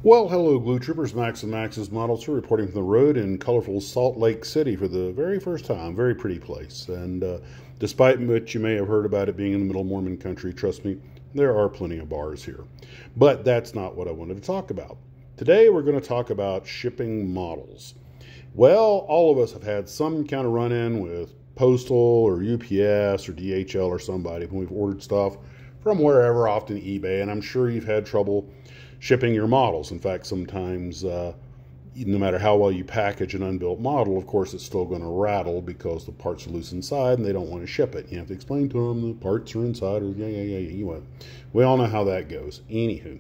Well, hello, Glue Troopers. Max and Max's Models here, reporting from the road in colorful Salt Lake City for the very first time. Very pretty place. And despite what you may have heard about it being in the middle of Mormon country, trust me, there are plenty of bars here. But that's not what I wanted to talk about. Today, we're going to talk about shipping models. Well, all of us have had some kind of run-in with Postal or UPS or DHL or somebody when we've ordered stuff from wherever, often eBay, and I'm sure you've had trouble shipping your models. In fact, sometimes no matter how well you package an unbuilt model, of course it's still going to rattle because the parts are loose inside and they don't want to ship it. You have to explain to them the parts are inside, or yeah. We all know how that goes. Anywho,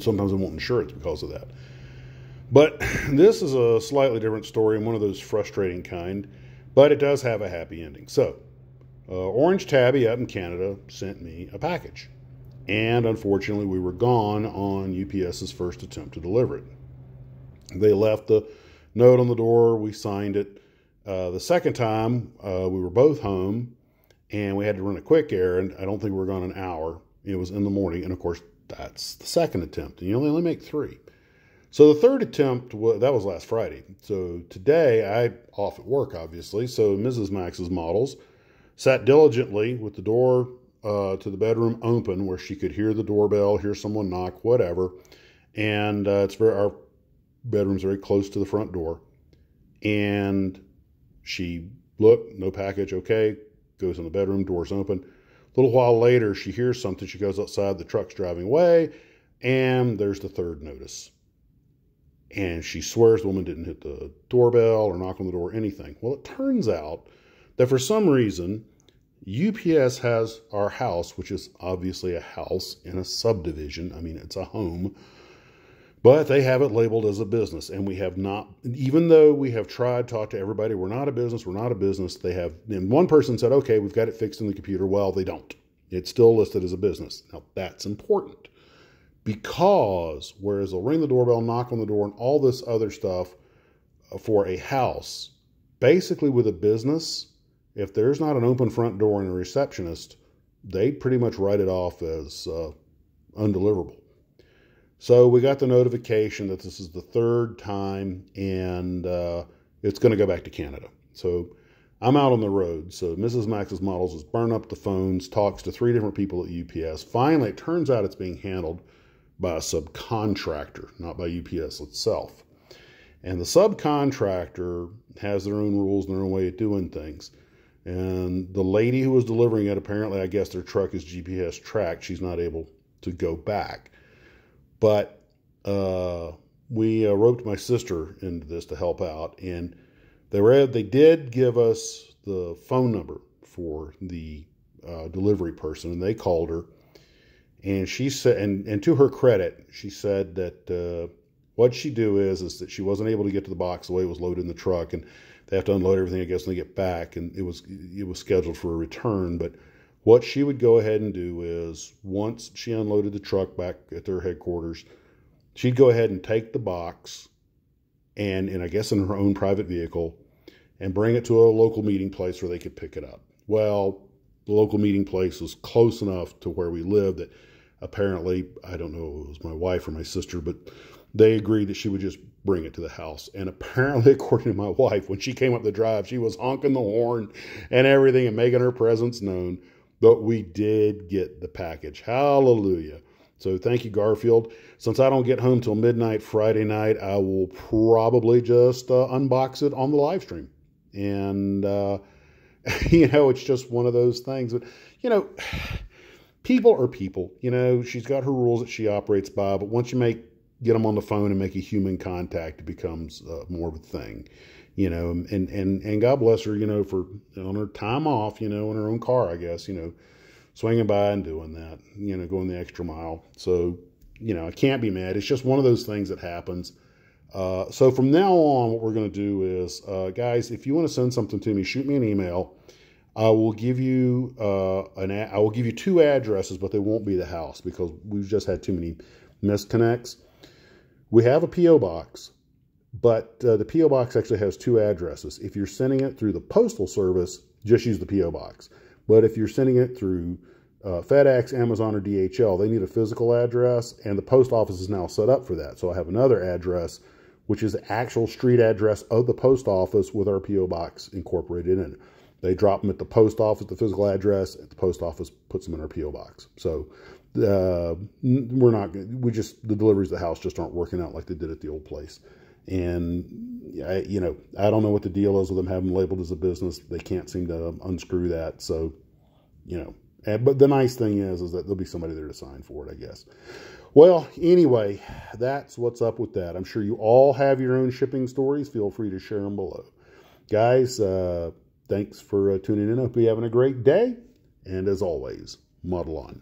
sometimes they won't insure it because of that. But this is a slightly different story and one of those frustrating kind, but it does have a happy ending. So, Orange Tabby out in Canada sent me a package. And unfortunately, we were gone on UPS's first attempt to deliver it. They left the note on the door. We signed it. The second time, we were both home, and we had to run a quick errand. I don't think we were gone an hour. It was in the morning, and of course, that's the second attempt. And you only make 3. So the third attempt, that was last Friday. So today, I'm off at work, obviously. So Mrs. Max's Models sat diligently with the door to the bedroom open, where she could hear the doorbell, hear someone knock, whatever. And our bedroom's very close to the front door. And she looked, no package, okay, goes in the bedroom, door's open. A little while later, she hears something. She goes outside, the truck's driving away, and there's the third notice. And she swears the woman didn't hit the doorbell or knock on the door or anything. Well, it turns out that for some reason, UPS has our house, which is obviously a house in a subdivision. I mean, it's a home, but they have it labeled as a business. And we have not, even though we have tried, talked to everybody, we're not a business. They have, and one person said, okay, we've got it fixed in the computer. Well, they don't. It's still listed as a business. Now, that's important because whereas they'll ring the doorbell, knock on the door, and all this other stuff for a house, basically with a business, if there's not an open front door and a receptionist, they pretty much write it off as undeliverable. So we got the notification that this is the third time, and it's going to go back to Canada. So I'm out on the road. So Mrs. Max's Models has burned up the phones, talks to 3 different people at UPS. Finally, it turns out it's being handled by a subcontractor, not by UPS itself. And the subcontractor has their own rules and their own way of doing things. And the lady who was delivering it, apparently, I guess their truck is GPS tracked. She's not able to go back. But we roped my sister into this to help out. And they did give us the phone number for the delivery person. And they called her. And she said, and to her credit, she said that what she'd do is that she wasn't able to get to the box the way it was loaded in the truck. And they have to unload everything, I guess, when they get back, and it was scheduled for a return. But what she would go ahead and do is, once she unloaded the truck back at their headquarters, she'd go ahead and take the box and I guess in her own private vehicle, and bring it to a local meeting place where they could pick it up. Well, the local meeting place was close enough to where we lived that apparently, I don't know if it was my wife or my sister, but they agreed that she would just bring it to the house. And apparently, according to my wife, when she came up the drive, she was honking the horn and everything and making her presence known. But we did get the package. Hallelujah. So thank you, Garfield. Since I don't get home till midnight Friday night, I will probably just unbox it on the live stream. And, it's just one of those things. But, people are people. She's got her rules that she operates by. But once you get them on the phone and make a human contact, it becomes more of a thing, and God bless her, for on her time off, in her own car, I guess, swinging by and doing that, going the extra mile. So, I can't be mad. It's just one of those things that happens. So from now on, what we're going to do is, guys, if you want to send something to me, shoot me an email. I will give you I will give you 2 addresses, but they won't be the house because we've just had too many misconnects. We have a P.O. box, but the P.O. box actually has 2 addresses. If you're sending it through the Postal Service, just use the P.O. box. But if you're sending it through FedEx, Amazon, or DHL, they need a physical address, and the post office is now set up for that. So I have another address, which is the actual street address of the post office with our P.O. box incorporated in it. They drop them at the post office, the physical address, at the post office puts them in our P.O. box. So the deliveries to the house just aren't working out like they did at the old place. And I don't know what the deal is with them having them labeled as a business. They can't seem to unscrew that. So, but the nice thing is that there'll be somebody there to sign for it, I guess. Well, anyway, that's what's up with that. I'm sure you all have your own shipping stories. Feel free to share them below. Guys, thanks for tuning in. I hope you're having a great day. And as always, muddle on.